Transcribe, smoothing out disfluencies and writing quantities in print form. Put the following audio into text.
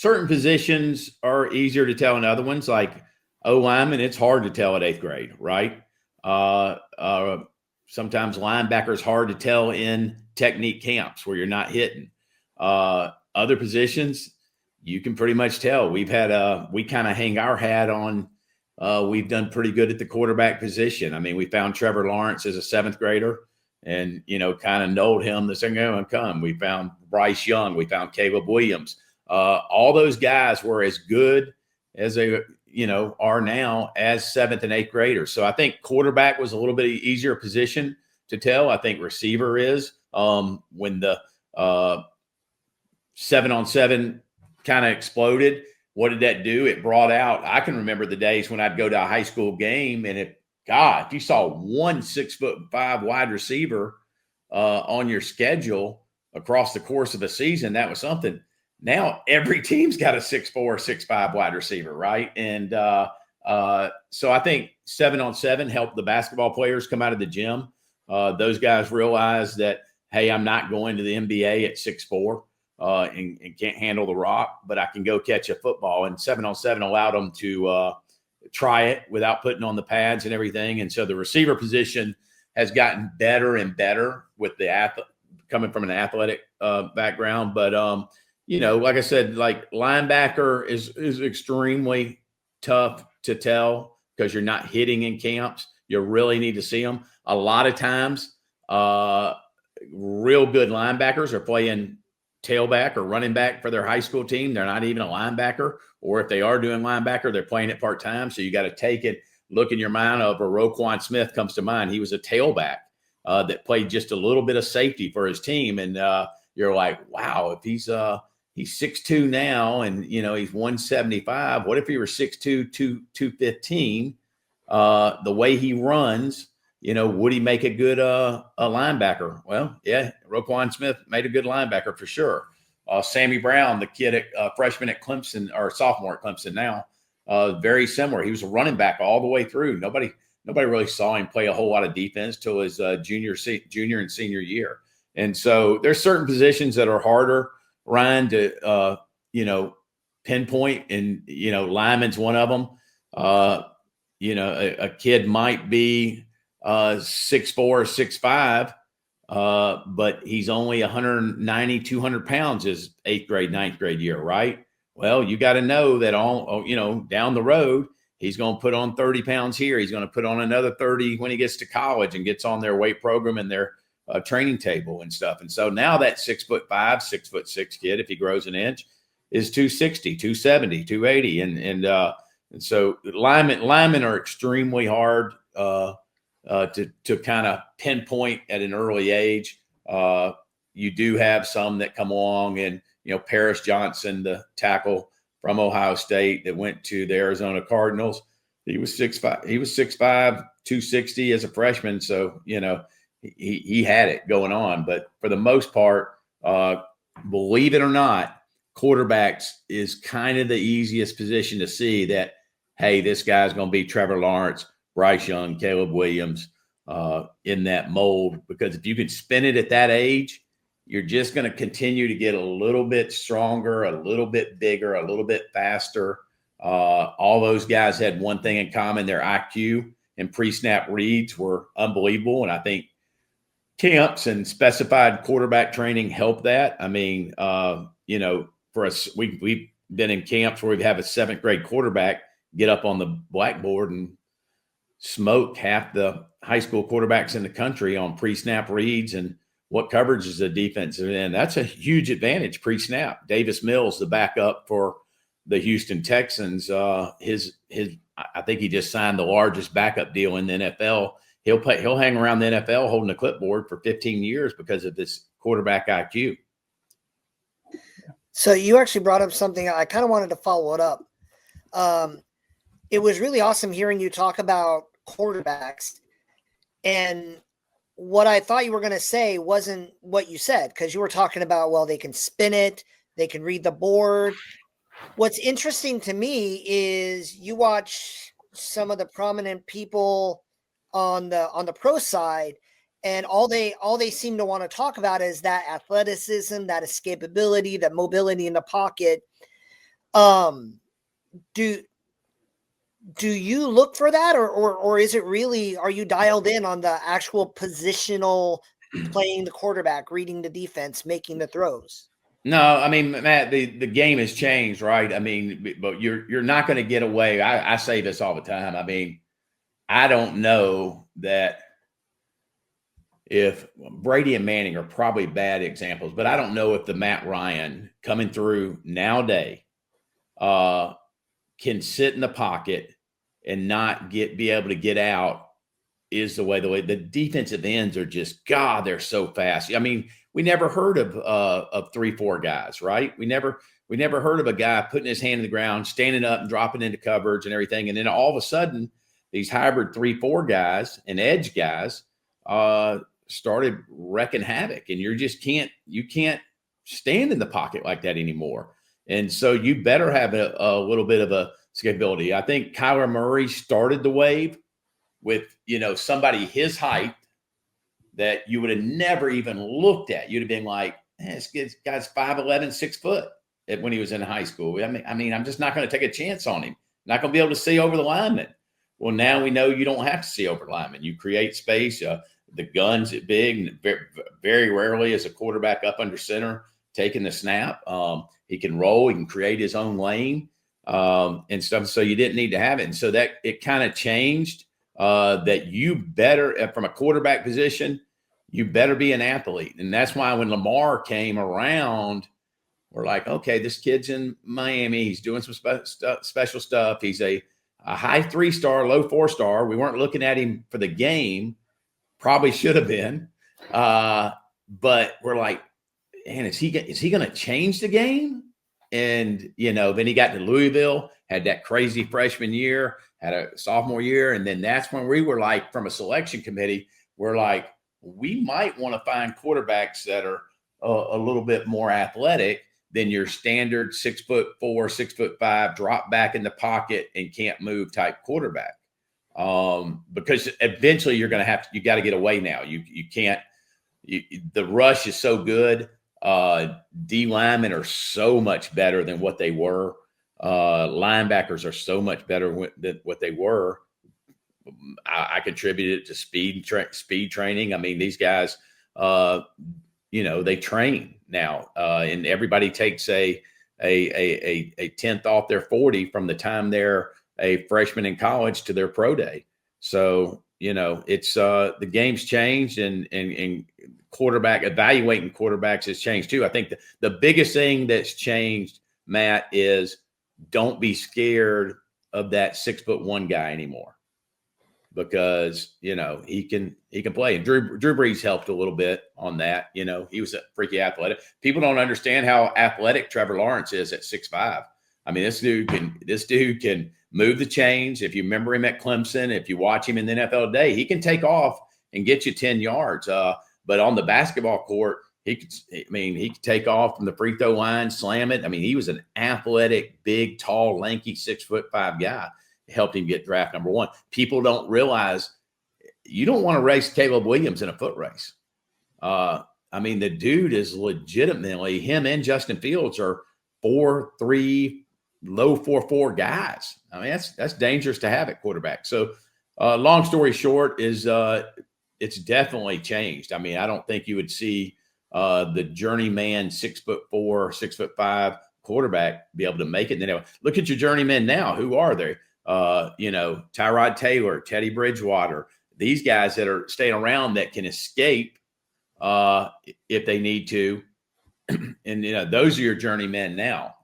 certain positions are easier to tell than other ones. Like O-lineman, it's hard to tell at 8th grade, right? Sometimes linebackers hard to tell in technique camps where you're not hitting. Other positions, you can pretty much tell. We kind of hang our hat on. We've done pretty good at the quarterback position. I mean, we found Trevor Lawrence as a 7th grader and, kind of knowed him the second going to come. We found Bryce Young. We found Caleb Williams. All those guys were as good as they, are now as 7th and 8th graders. So I think quarterback was a little bit easier position to tell. I think receiver is when the 7-on-7 kind of exploded. What did that do? It brought out, I can remember the days when I'd go to a high school game and if you saw one 6'5" wide receiver on your schedule across the course of the season, that was something. Now every team's got a 6'4", 6'5" wide receiver, right? And so I think 7-on-7 helped the basketball players come out of the gym. Those guys realized that, hey, I'm not going to the NBA at 6'4". And can't handle the rock, but I can go catch a football. And 7-on-7 allowed them to try it without putting on the pads and everything. And so the receiver position has gotten better and better with the coming from an athletic background. But, like I said, like linebacker is extremely tough to tell because you're not hitting in camps. You really need to see them. A lot of times, real good linebackers are playing tailback or running back for their high school team. They're not even a linebacker, or if they are doing linebacker, they're playing it part-time. So you got to take it, look in your mind of a Roquan Smith comes to mind. He was a tailback that played just a little bit of safety for his team. And you're like, wow, if he's 6'2" now and, he's 175, what if he were 6'2", 215? The way he runs, would he make a good a linebacker? Well, yeah, Roquan Smith made a good linebacker for sure. Sammy Brown, the kid freshman at Clemson or sophomore at Clemson now, very similar. He was a running back all the way through. Nobody really saw him play a whole lot of defense till his junior and senior year. And so there's certain positions that are harder, Ryan, to pinpoint, and lineman's one of them. A kid might be 6'4", 6'5", but he's only 190, 200 pounds his 8th grade, 9th grade year, right? Well, you got to know that down the road, he's going to put on 30 pounds here. He's going to put on another 30 when he gets to college and gets on their weight program and their training table and stuff. And so now that 6'5", 6'6" kid, if he grows an inch, is 260, 270, 280. And so linemen are extremely hard to kind of pinpoint at an early age. You do have some that come along, and Paris Johnson, the tackle from Ohio State that went to the Arizona Cardinals, he was 6'5", 260 as a freshman. So he had it going on. But for the most part, believe it or not, quarterbacks is kind of the easiest position to see that, hey, this guy's going to be Trevor Lawrence, Bryce Young, Caleb Williams, in that mold. Because if you can spin it at that age, you're just going to continue to get a little bit stronger, a little bit bigger, a little bit faster. All those guys had one thing in common: their IQ and pre-snap reads were unbelievable. And I think camps and specified quarterback training helped that. I mean, for us, we've been in camps where we have a 7th grade quarterback get up on the blackboard and smoke half the high school quarterbacks in the country on pre-snap reads and what coverage is the defensive end. That's a huge advantage pre-snap. Davis Mills, the backup for the Houston Texans, I think he just signed the largest backup deal in the NFL. He'll hang around the NFL holding a clipboard for 15 years because of this quarterback IQ. So you actually brought up something I kind of wanted to follow it up. It was really awesome hearing you talk about quarterbacks, and what I thought you were going to say wasn't what you said, because you were talking about, well, they can spin it, they can read the board. What's interesting to me is you watch some of the prominent people on the pro side, and all they seem to want to talk about is that athleticism, that escapability, that mobility in the pocket. Do you look for that, or is it really, are you dialed in on the actual positional playing the quarterback, reading the defense, making the throws? No, I mean, Matt, the game has changed, right? I mean, but you're not going to get away. I say this all the time. I mean, I don't know that if Brady and Manning are probably bad examples, but I don't know if the Matt Ryan coming through nowadays can sit in the pocket and not be able to get out is the way the defensive ends are just, God, they're so fast. I mean, we never heard of 3-4 guys, right? We never heard of a guy putting his hand in the ground, standing up and dropping into coverage and everything. And then all of a sudden, these hybrid 3-4 guys and edge guys started wrecking havoc. And you can't stand in the pocket like that anymore. And so you better have a little bit of a scalability. I think Kyler Murray started the wave with, somebody his height that you would have never even looked at. You'd have been like, this guy's 5'11", 6 foot when he was in high school. I mean, I'm just not going to take a chance on him. Not going to be able to see over the lineman. Well, now we know you don't have to see over the lineman. You create space. The gun's big. Very rarely is a quarterback up under center taking the snap. He can roll. He can create his own lane and stuff. So you didn't need to have it. And so that it kind of changed. That you better, from a quarterback position, you better be an athlete. And that's why when Lamar came around, we're like, okay, this kid's in Miami. He's doing some special stuff. He's a high 3-star, low 4-star. We weren't looking at him for the game. Probably should have been. But we're like, man, is he going to change the game? And, then he got to Louisville, had that crazy freshman year, had a sophomore year. And then that's when we were like, from a selection committee, we're like, we might want to find quarterbacks that are a little bit more athletic than your standard 6'4", 6'5", drop back in the pocket and can't move type quarterback. Because eventually you got to get away now. You can't, the rush is so good. D linemen are so much better than what they were. Linebackers are so much better than what they were. I contributed to speed training. I mean, these guys, they train now, and everybody takes a 10th off their 40 from the time they're a freshman in college to their pro day. So, it's the game's changed and evaluating quarterbacks has changed too. I think the biggest thing that's changed, Matt, is don't be scared of that 6'1" guy anymore, because he can play. And Drew Brees helped a little bit on that. He was a freaky athletic. People don't understand how athletic Trevor Lawrence is at 6'5". I mean, this dude can move the chains. If you remember him at Clemson, if you watch him in the NFL today, he can take off and get you 10 yards. But on the basketball court, he could take off from the free throw line, slam it. I mean, he was an athletic, big, tall, lanky 6'5" guy. It helped him get draft number 1. People don't realize you don't want to race Caleb Williams in a foot race. I mean, the dude is legitimately, him and Justin Fields are 4'3", low 4'4" guys. I mean, that's dangerous to have at quarterback. So long story short is it's definitely changed. I mean, I don't think you would see the journeyman 6'4", 6'5" quarterback be able to make it. And then look at your journeymen now. Who are they? Tyrod Taylor, Teddy Bridgewater, these guys that are staying around that can escape if they need to. And, those are your journeymen now.